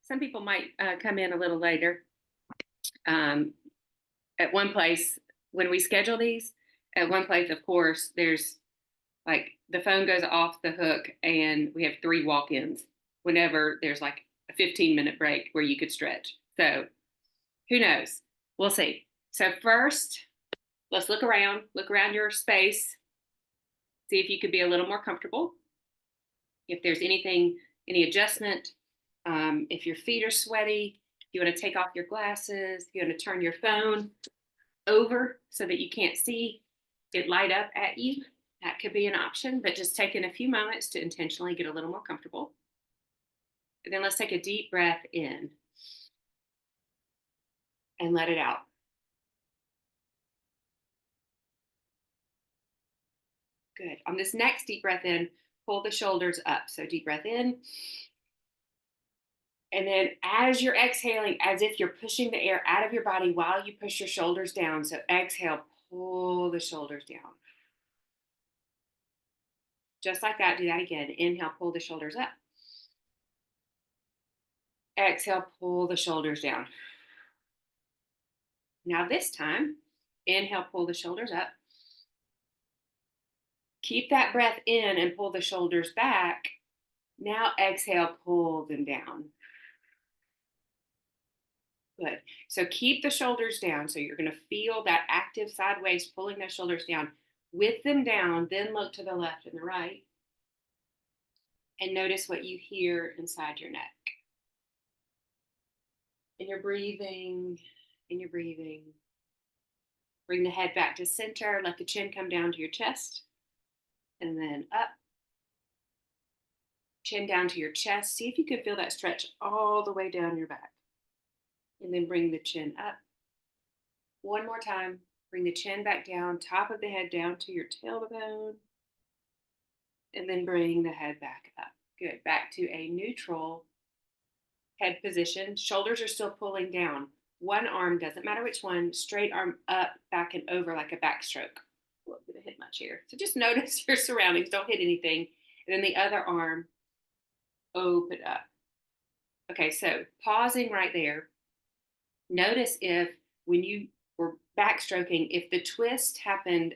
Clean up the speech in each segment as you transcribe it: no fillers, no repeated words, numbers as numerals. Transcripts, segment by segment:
some people might come in a little later. Um, at one place, when we schedule these, at one place, of course, there's like the phone goes off the hook and we have 3 walk-ins whenever there's like a 15-minute break where you could stretch. So who knows? We'll see. So first, let's look around your space, see if you could be a little more comfortable. If there's anything, any adjustment, if your feet are sweaty, if you want to take off your glasses, if you want to turn your phone over so that you can't see it light up at you, that could be an option, but just taking a few moments to intentionally get a little more comfortable. And then let's take a deep breath in and let it out. Good. On this next deep breath in, pull the shoulders up. So deep breath in. And then as you're exhaling, as if you're pushing the air out of your body while you push your shoulders down. So exhale, pull the shoulders down. Just like that, do that again. Inhale, pull the shoulders up. Exhale, pull the shoulders down. Now this time, inhale, pull the shoulders up. Keep that breath in and pull the shoulders back. Now exhale, pull them down. Good. So keep the shoulders down. So you're going to feel that active sideways pulling those shoulders down. With them down, then look to the left and the right. And notice what you hear inside your neck. And you're breathing, and you're breathing. Bring the head back to center. Let the chin come down to your chest. And then up. Chin down to your chest. See if you can feel that stretch all the way down your back. And then bring the chin up. One more time. Bring the chin back down, top of the head down to your tailbone. And then bring the head back up. Good. Back to a neutral head position. Shoulders are still pulling down. One arm, doesn't matter which one, straight arm up, back and over like a backstroke. Oh, I'm going to hit my chair. So just notice your surroundings. Don't hit anything. And then the other arm, open up. Okay, so pausing right there. Notice if when you were backstroking, if the twist happened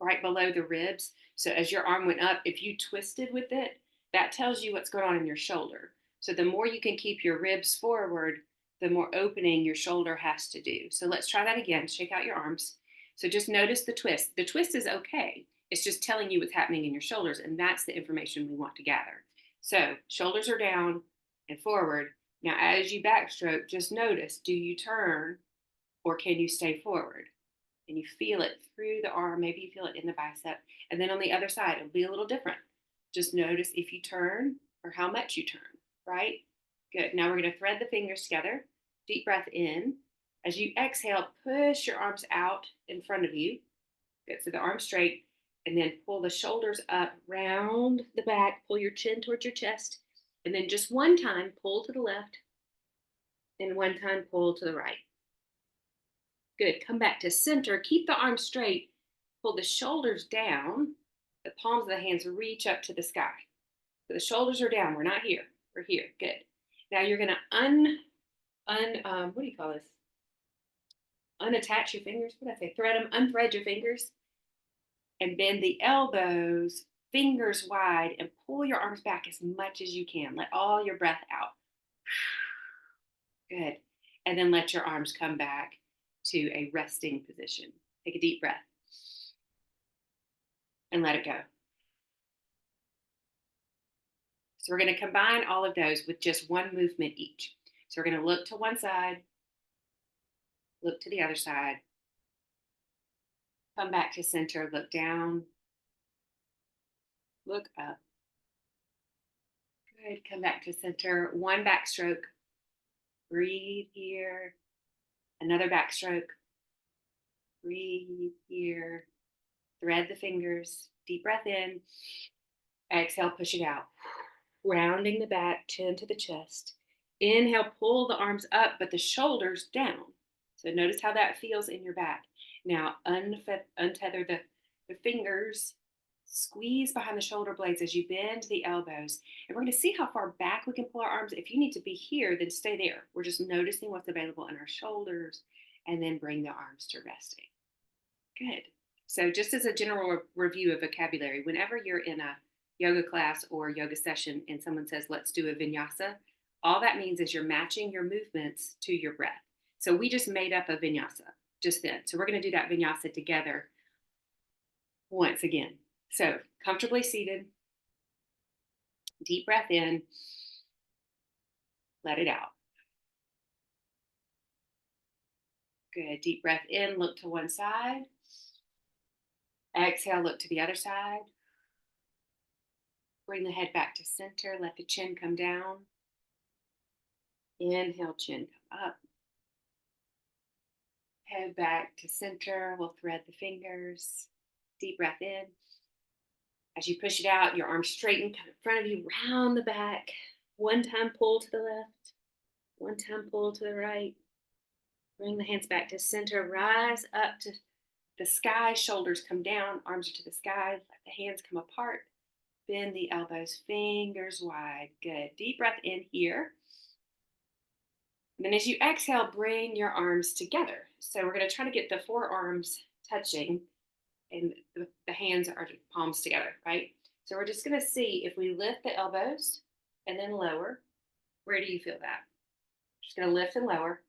right below the ribs, so as your arm went up, if you twisted with it, that tells you what's going on in your shoulder. So the more you can keep your ribs forward, the more opening your shoulder has to do. So let's try that again. Shake out your arms. So just notice the twist. The twist is okay. It's just telling you what's happening in your shoulders, and that's the information we want to gather. So shoulders are down and forward. Now, as you backstroke, just notice, do you turn or can you stay forward? And you feel it through the arm. Maybe you feel it in the bicep. And then on the other side, it'll be a little different. Just notice if you turn or how much you turn, right? Good. Now we're going to thread the fingers together. Deep breath in. As you exhale, push your arms out in front of you. Good. So the arms straight. And then pull the shoulders up, round the back. Pull your chin towards your chest. And then just one time, pull to the left. And one time, pull to the right. Good. Come back to center. Keep the arms straight. Pull the shoulders down. The palms of the hands reach up to the sky. So the shoulders are down. We're not here. We're here. Good. Now you're going to what do you call this? Unattach your fingers. What did I say? Thread them. Unthread your fingers. And bend the elbows, fingers wide, and pull your arms back as much as you can. Let all your breath out. Good. And then let your arms come back to a resting position. Take a deep breath. And let it go. So we're going to combine all of those with just one movement each. So we're going to look to one side, look to the other side, come back to center, look down, look up. Good. Come back to center. One backstroke. Breathe here. Another backstroke. Breathe here. Thread the fingers. Deep breath in. Exhale, push it out. Rounding the back, chin to the chest. Inhale, pull the arms up, but the shoulders down. So notice how that feels in your back. Now, untether the fingers Squeeze behind the shoulder blades as you bend the elbows. And we're going to see how far back we can pull our arms. If you need to be here, then stay there. We're just noticing what's available in our shoulders and then bring the arms to resting. Good. So, just as a general review of vocabulary, whenever you're in a yoga class or yoga session and someone says, let's do a vinyasa, all that means is you're matching your movements to your breath. So, we just made up a vinyasa just then. So, we're going to do that vinyasa together once again. So, comfortably seated, deep breath in, let it out. Good. Deep breath in, look to one side. Exhale, look to the other side. Bring the head back to center. Let the chin come down. Inhale, chin come up. Head back to center. We'll thread the fingers. Deep breath in. As you push it out, your arms straighten, come in front of you, round the back. One time pull to the left. One time pull to the right. Bring the hands back to center. Rise up to the sky. Shoulders come down. Arms are to the sky. Let the hands come apart. Bend the elbows, fingers wide. Good. Deep breath in here. And then as you exhale, bring your arms together. So we're going to try to get the forearms touching and the hands are palms together, right? So we're just going to see if we lift the elbows and then lower. Where do you feel that? Just going to lift and lower.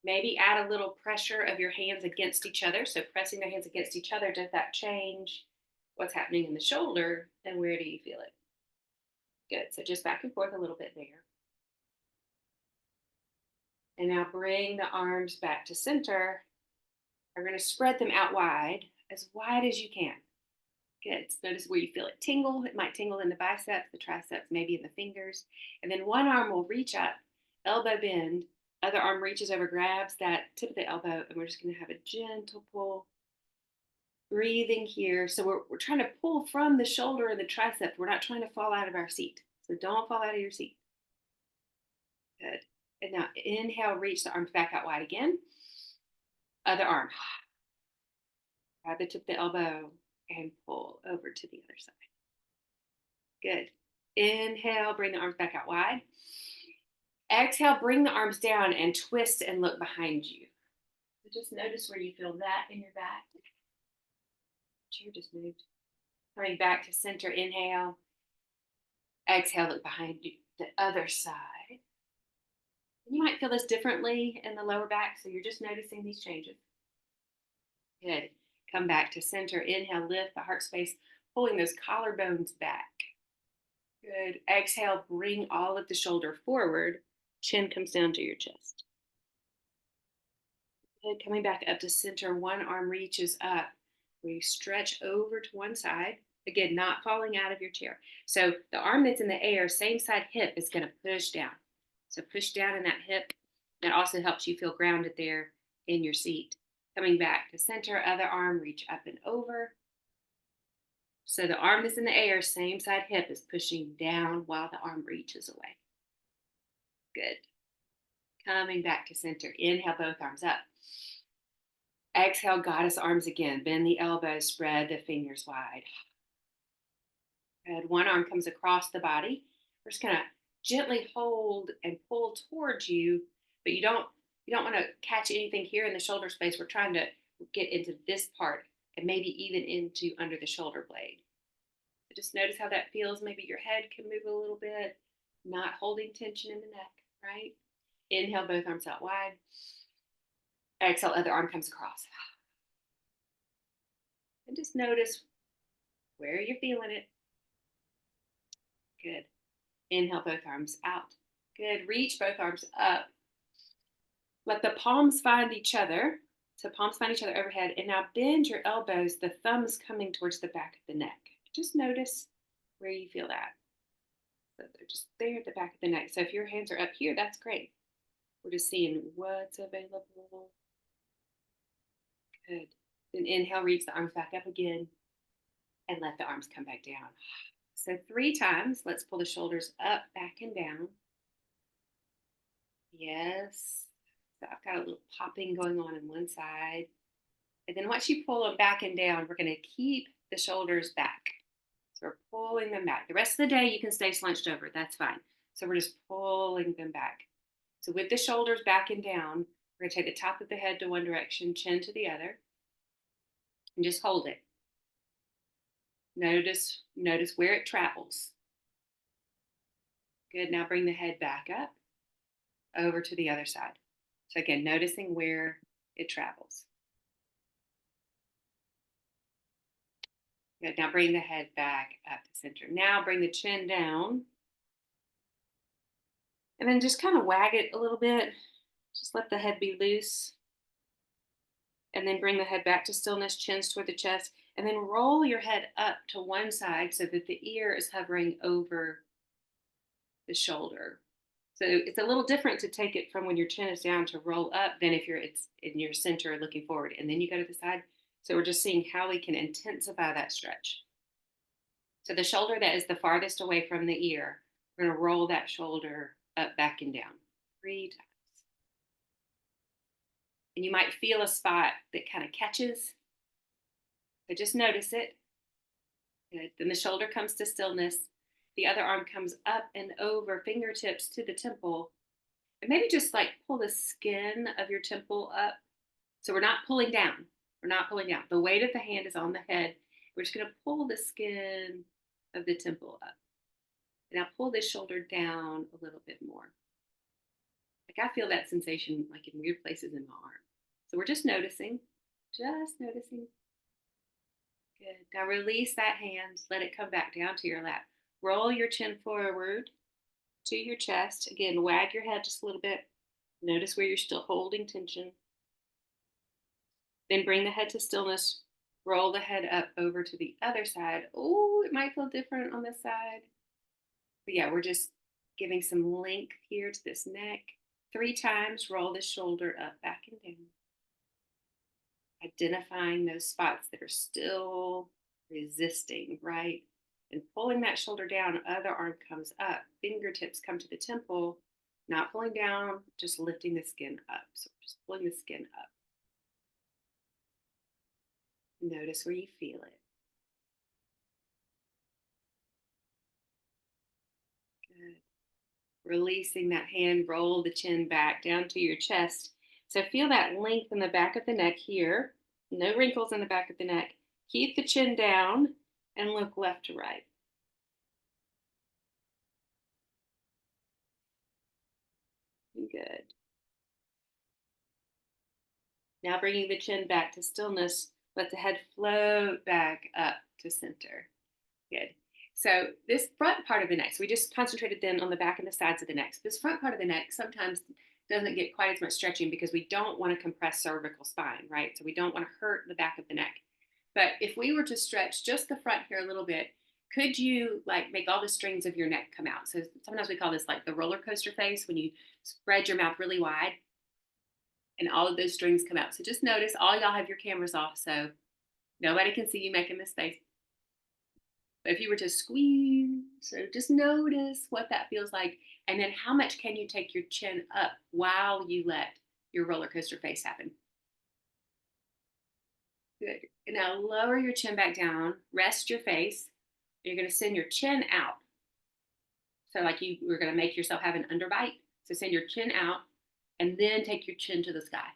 Maybe add a little pressure of your hands against each other. So pressing the hands against each other, does that change what's happening in the shoulder? And where do you feel it? Good. So just back and forth a little bit there. And now bring the arms back to center. We're going to spread them out wide as you can. Good. So notice where you feel it tingle. It might tingle in the biceps, the triceps, maybe in the fingers. And then one arm will reach up, elbow bend. Other arm reaches over, grabs that tip of the elbow, and we're just going to have a gentle pull. Breathing here. So we're trying to pull from the shoulder and the tricep. We're not trying to fall out of our seat. So don't fall out of your seat. Good. And now inhale, reach the arms back out wide again. Other arm. Grab the tip of the elbow and pull over to the other side. Good. Inhale, bring the arms back out wide. Exhale, bring the arms down and twist and look behind you. So just notice where you feel that in your back. Chair just moved. Coming back to center, inhale. Exhale, look behind you, the other side. You might feel this differently in the lower back, so you're just noticing these changes. Good. Come back to center. Inhale, lift the heart space, pulling those collarbones back. Good. Exhale, bring all of the shoulder forward. Chin comes down to your chest. Good. Coming back up to center, one arm reaches up. We stretch over to one side. Again, not falling out of your chair. So the arm that's in the air, same side hip, is going to push down. So push down in that hip. That also helps you feel grounded there in your seat. Coming back to center, other arm, reach up and over. So the arm that's in the air, same side hip, is pushing down while the arm reaches away. Good. Coming back to center. Inhale, both arms up. Exhale, goddess arms again. Bend the elbows, spread the fingers wide. Good. One arm comes across the body. We're just going to gently hold and pull towards you, but you don't want to catch anything here in the shoulder space. We're trying to get into this part and maybe even into under the shoulder blade. So just notice how that feels. Maybe your head can move a little bit, not holding tension in the neck, right? Inhale, both arms out wide. Exhale, other arm comes across. And just notice where you're feeling it. Good. Inhale, both arms out. Good. Reach both arms up. Let the palms find each other. So palms find each other overhead. And now bend your elbows, the thumbs coming towards the back of the neck. Just notice where you feel that. So they're just there at the back of the neck. So if your hands are up here, that's great. We're just seeing what's available. Good. Then inhale, reach the arms back up again. And let the arms come back down. So 3 times. Let's pull the shoulders up, back, and down. Yes. So I've got a little popping going on one side. And then once you pull them back and down, we're going to keep the shoulders back. So we're pulling them back. The rest of the day, you can stay slunched over. That's fine. So we're just pulling them back. So with the shoulders back and down, we're going to take the top of the head to one direction, chin to the other, and just hold it. Notice where it travels. Good. Now bring the head back up over to the other side. So again, noticing where it travels. Good. Now bring the head back up to center. Now bring the chin down. And then just kind of wag it a little bit. Just let the head be loose. And then bring the head back to stillness, chins toward the chest. And then roll your head up to one side so that the ear is hovering over the shoulder. So it's a little different to take it from when your chin is down to roll up than if it's in your center looking forward and then you go to the side. So we're just seeing how we can intensify that stretch. So the shoulder that is the farthest away from the ear, we're going to roll that shoulder up, back, and down 3 times. And you might feel a spot that kind of catches, but just notice it. Good. Then the shoulder comes to stillness. The other arm comes up and over, fingertips to the temple. And maybe just like pull the skin of your temple up. So we're not pulling down. We're not pulling down. The weight of the hand is on the head. We're just going to pull the skin of the temple up. And now pull this shoulder down a little bit more. Like I feel that sensation like in weird places in my arm. So we're just noticing. Just noticing. Good. Now release that hand. Let it come back down to your lap. Roll your chin forward to your chest. Again, wag your head just a little bit. Notice where you're still holding tension. Then bring the head to stillness. Roll the head up over to the other side. Oh, it might feel different on this side. But yeah, we're just giving some length here to this neck. 3 times, roll the shoulder up, back, and down. Identifying those spots that are still resisting, right? And pulling that shoulder down, other arm comes up. Fingertips come to the temple, not pulling down, just lifting the skin up. So just pulling the skin up. Notice where you feel it. Good. Releasing that hand, roll the chin back down to your chest. So feel that length in the back of the neck here. No wrinkles in the back of the neck. Keep the chin down and look left to right. Good. Now bringing the chin back to stillness, let the head float back up to center. Good. So this front part of the neck, so we just concentrated then on the back and the sides of the neck. So this front part of the neck sometimes doesn't get quite as much stretching because we don't want to compress cervical spine, right? So we don't want to hurt the back of the neck. But if we were to stretch just the front here a little bit, could you like make all the strings of your neck come out? So sometimes we call this like the roller coaster face when you spread your mouth really wide and all of those strings come out. So just notice all y'all have your cameras off so nobody can see you making this face. But if you were to squeeze, so just notice what that feels like. And then how much can you take your chin up while you let your roller coaster face happen? Good. And now lower your chin back down, rest your face. You're going to send your chin out. So like you were going to make yourself have an underbite. So send your chin out and then take your chin to the sky.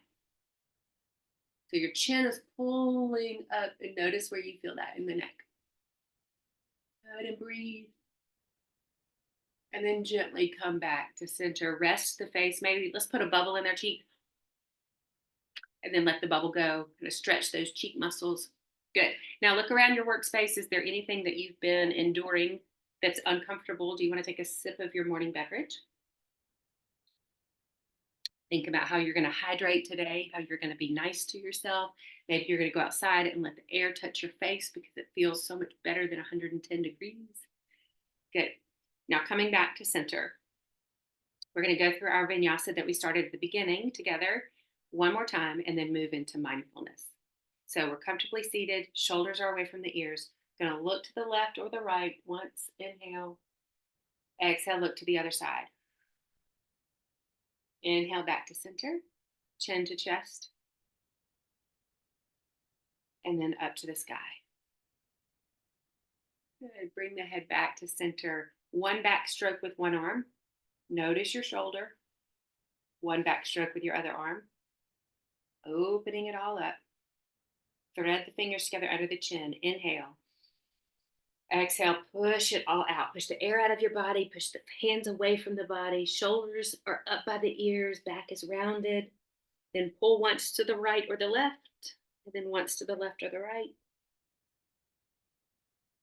So your chin is pulling up and notice where you feel that in the neck. Good, and breathe. And then gently come back to center. Rest the face. Maybe let's put a bubble in their cheek. And then let the bubble go. Kind of stretch those cheek muscles. Good. Now look around your workspace. Is there anything that you've been enduring that's uncomfortable? Do you want to take a sip of your morning beverage? Think about how you're going to hydrate today, how you're going to be nice to yourself. Maybe you're going to go outside and let the air touch your face because it feels so much better than 110 degrees. Good. Now coming back to center. We're going to go through our vinyasa that we started at the beginning together one more time and then move into mindfulness. So we're comfortably seated, shoulders are away from the ears. Going to look to the left or the right once, inhale. Exhale, look to the other side. Inhale back to center, chin to chest, and then up to the sky. Good. Bring the head back to center. One back stroke with one arm. Notice your shoulder. One back stroke with your other arm. Opening it all up. Thread the fingers together under the chin. Inhale. Exhale, push it all out. Push the air out of your body. Push the hands away from the body. Shoulders are up by the ears. Back is rounded. Then pull once to the right or the left, and then once to the left or the right.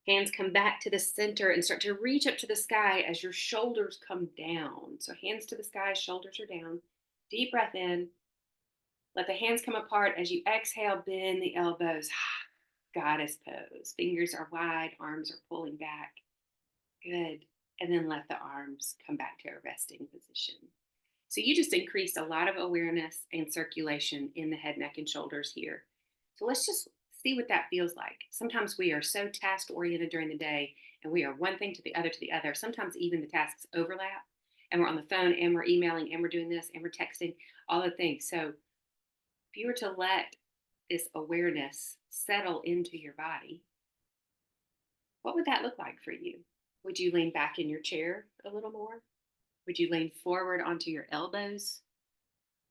Hands come back to the center and start to reach up to the sky as your shoulders come down. So, hands to the sky, shoulders are down. Deep breath in. Let the hands come apart as you exhale, bend the elbows. Goddess pose. Fingers are wide, arms are pulling back. Good. And then let the arms come back to a resting position. So you just increased a lot of awareness and circulation in the head, neck, and shoulders here. So let's just see what that feels like. Sometimes we are so task oriented during the day and we are one thing to the other to the other. Sometimes even the tasks overlap and we're on the phone and we're emailing and we're doing this and we're texting, all the things. So if you were to let this awareness settle into your body, what would that look like for you? Would you lean back in your chair a little more? Would you lean forward onto your elbows?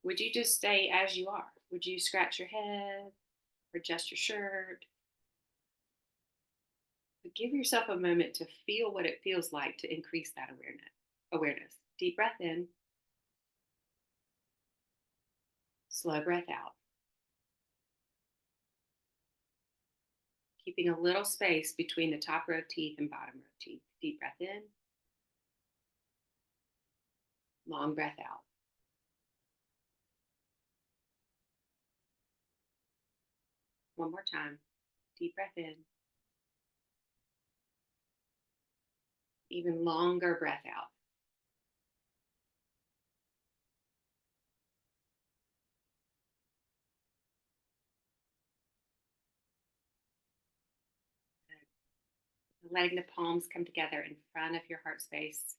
Would you just stay as you are? Would you scratch your head or adjust your shirt? But give yourself a moment to feel what it feels like to increase that awareness. Deep breath in, slow breath out. Keeping a little space between the top row of teeth and bottom row of teeth. Deep breath in, long breath out. One more time. Deep breath in, even longer breath out. Letting the palms come together in front of your heart space.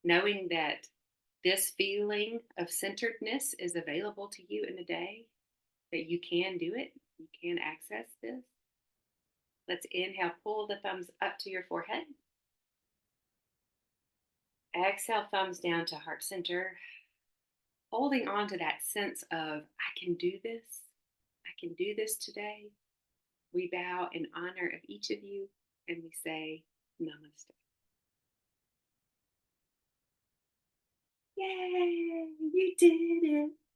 Knowing that this feeling of centeredness is available to you in a day, that you can do it, you can access this. Let's inhale, pull the thumbs up to your forehead. Exhale, thumbs down to heart center. Holding on to that sense of, I can do this. I can do this today. We bow in honor of each of you and we say, Namaste. Yay, you did it.